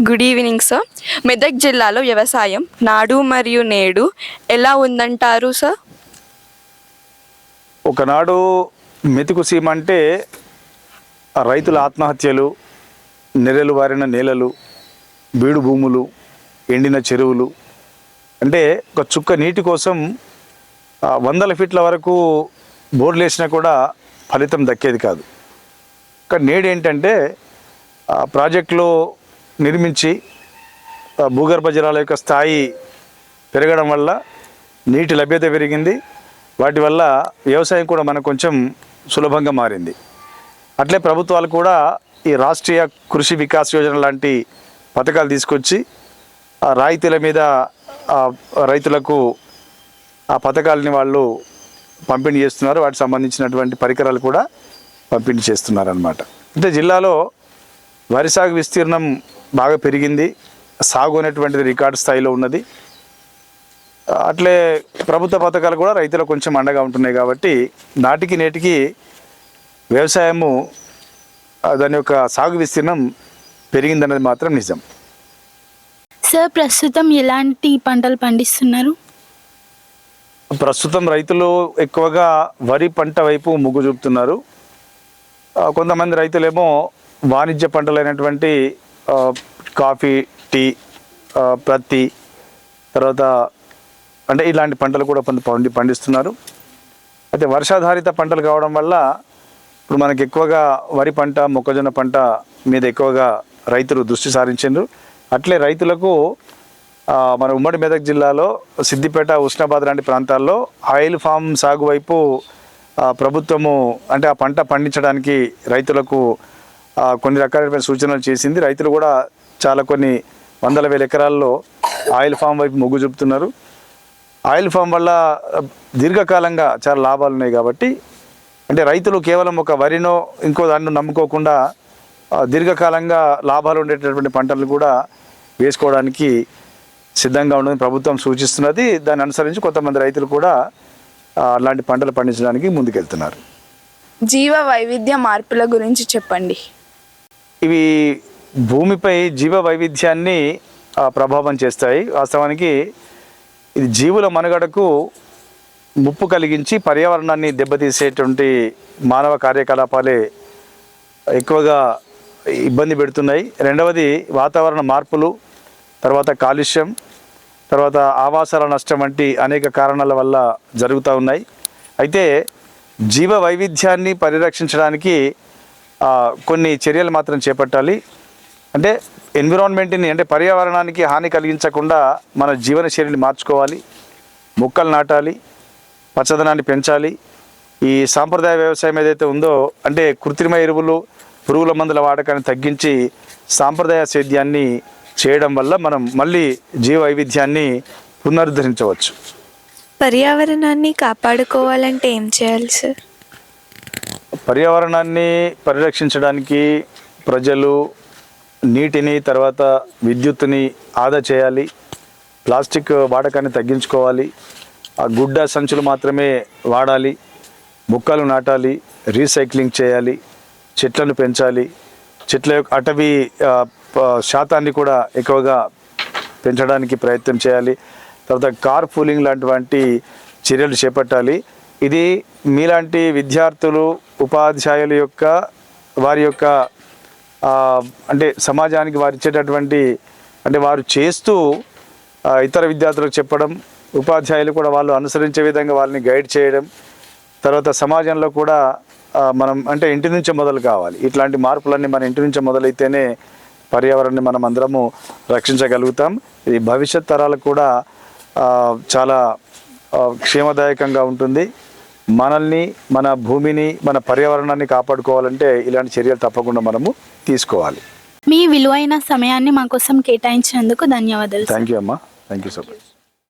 Good evening sir. Medak జిల్లాలో వ్యవసాయం నాడు మరియు నేడు ఎలా ఉందంటారు సార్? ఒకనాడు మెతుకు సీమ అంటే రైతుల ఆత్మహత్యలు, నెర్రెలు వారిన నేలలు, బీడు భూములు, ఎండిన చెరువులు, అంటే ఒక చుక్క నీటి కోసం వందల ఫీట్ల వరకు బోర్లు వేసినా కూడా ఫలితం దక్కేది కాదు. కానీ నేడు ఏంటంటే ప్రాజెక్టులో నిర్మించి భూగర్భ జలాల యొక్క స్థాయి పెరగడం వల్ల నీటి లభ్యత పెరిగింది. వాటి వల్ల వ్యవసాయం కూడా మనకు కొంచెం సులభంగా మారింది. అట్లే ప్రభుత్వాలు కూడా ఈ రాష్ట్రీయ కృషి వికాస్ యోజన లాంటి పథకాలు తీసుకొచ్చి ఆ రాయితీల మీద రైతులకు ఆ పథకాలని వాళ్ళు పంపిణీ చేస్తున్నారు. వాటికి సంబంధించినటువంటి పరికరాలు కూడా పంపిణీ చేస్తున్నారు అన్నమాట. అంటే జిల్లాలో వరి సాగు విస్తీర్ణం బాగా పెరిగింది. సాగు అనేటువంటిది రికార్డు స్థాయిలో ఉన్నది. అట్లే ప్రభుత్వ పథకాలు కూడా రైతులకు కొంచెం అండగా ఉంటున్నాయి. కాబట్టి నాటికి నేటికి వ్యవసాయము దాని యొక్క సాగు విస్తీర్ణం పెరిగిందన్నది మాత్రం నిజం. సార్, ప్రస్తుతం ఎలాంటి పంటలు పండిస్తున్నారు? ప్రస్తుతం రైతులు ఎక్కువగా వరి పంట వైపు మొగ్గు చూపుతున్నారు. కొంతమంది రైతులేమో వాణిజ్య పంటలైనటువంటి కాఫీ, టీ, ప్రత్తి, తర్వాత అంటే ఇలాంటి పంటలు కూడా పండిస్తున్నారు. అయితే వర్షాధారిత పంటలు కావడం వల్ల ఇప్పుడు మనకి ఎక్కువగా వరి పంట, మొక్కజొన్న పంట మీద ఎక్కువగా రైతులు దృష్టి సారించారు. అట్లే రైతులకు మన ఉమ్మడి మెదక్ జిల్లాలో సిద్దిపేట, ఉస్నాబాద్ లాంటి ప్రాంతాల్లో ఆయిల్ ఫామ్ సాగు వైపు ప్రభుత్వము అంటే ఆ పంట పండించడానికి రైతులకు కొన్ని రకాలైన సూచనలు చేసింది. రైతులు కూడా చాలా కొన్ని వందల వేల ఎకరాల్లో ఆయిల్ ఫామ్ వైపు మొగ్గు చూపుతున్నారు. ఆయిల్ ఫామ్ వల్ల దీర్ఘకాలంగా చాలా లాభాలు ఉన్నాయి. కాబట్టి అంటే రైతులు కేవలం ఒక వరినో ఇంకో దాన్ని నమ్ముకోకుండా దీర్ఘకాలంగా లాభాలు ఉండేటటువంటి పంటలు కూడా వేసుకోవడానికి సిద్ధంగా ఉండదని ప్రభుత్వం సూచిస్తున్నది. దాన్ని అనుసరించి కొంతమంది రైతులు కూడా అలాంటి పంటలు పండించడానికి ముందుకెళ్తున్నారు. జీవ వైవిధ్య మార్పుల గురించి చెప్పండి. ఇవి భూమిపై జీవ వైవిధ్యాన్ని ప్రభావం చేస్తాయి. వాస్తవానికి ఇది జీవుల మనుగడకు ముప్పు కలిగించి పర్యావరణాన్ని దెబ్బతీసేటువంటి మానవ కార్యకలాపాలే ఎక్కువగా ఇబ్బంది పెడుతున్నాయి. రెండవది వాతావరణ మార్పులు, తర్వాత కాలుష్యం, తర్వాత ఆవాసాల నష్టం వంటి అనేక కారణాల వల్ల జరుగుతూ ఉన్నాయి. అయితే జీవ వైవిధ్యాన్ని పరిరక్షించడానికి కొన్ని చర్యలు మాత్రం చేపట్టాలి. అంటే ఎన్విరాన్మెంట్ని అంటే పర్యావరణానికి హాని కలిగించకుండా మన జీవనశైలిని మార్చుకోవాలి. మొక్కలు నాటాలి, పచ్చదనాన్ని పెంచాలి. ఈ సాంప్రదాయ వ్యవసాయం ఏదైతే ఉందో అంటే కృత్రిమ ఎరువులు, పురుగుల మందుల వాడకాన్ని తగ్గించి సాంప్రదాయ సేద్యాన్ని చేయడం వల్ల మనం మళ్ళీ జీవ వైవిధ్యాన్ని పునరుద్ధరించవచ్చు. పర్యావరణాన్ని కాపాడుకోవాలంటే ఏం చేయాలి సార్? పర్యావరణాన్ని పరిరక్షించడానికి ప్రజలు నీటిని, తర్వాత విద్యుత్తుని ఆదా చేయాలి. ప్లాస్టిక్ వాడకాన్ని తగ్గించుకోవాలి. ఆ గుడ్డ సంచులు మాత్రమే వాడాలి. మొక్కలు నాటాలి, రీసైక్లింగ్ చేయాలి, చెట్లను పెంచాలి. చెట్ల యొక్క అటవీ శాతాన్ని కూడా ఎక్కువగా పెంచడానికి ప్రయత్నం చేయాలి. తర్వాత కార్ పూలింగ్ లాంటి చర్యలు చేపట్టాలి. ఇది మీలాంటి విద్యార్థులు, ఉపాధ్యాయుల యొక్క వారి యొక్క అంటే సమాజానికి వారు ఇచ్చేటటువంటి అంటే వారు చేస్తూ ఇతర విద్యార్థులకు చెప్పడం, ఉపాధ్యాయులు కూడా వాళ్ళు అనుసరించే విధంగా వాళ్ళని గైడ్ చేయడం, తర్వాత సమాజంలో కూడా మనం అంటే ఇంటి నుంచే మొదలు కావాలి. ఇట్లాంటి మార్పులన్నీ మన ఇంటి నుంచే మొదలైతేనే పర్యావరణాన్ని మనం అందరము రక్షించగలుగుతాం. ఇది భవిష్యత్ తరాలకు కూడా చాలా క్షేమదాయకంగా ఉంటుంది. మనల్ని, మన భూమిని, మన పర్యావరణాన్ని కాపాడుకోవాలంటే ఇలాంటి చర్యలు తప్పకుండా మనము తీసుకోవాలి. మీ విలువైన సమయాన్ని మా కోసం కేటాయించినందుకు ధన్యవాదాలు. థ్యాంక్ యూ అమ్మా. Thank you so much.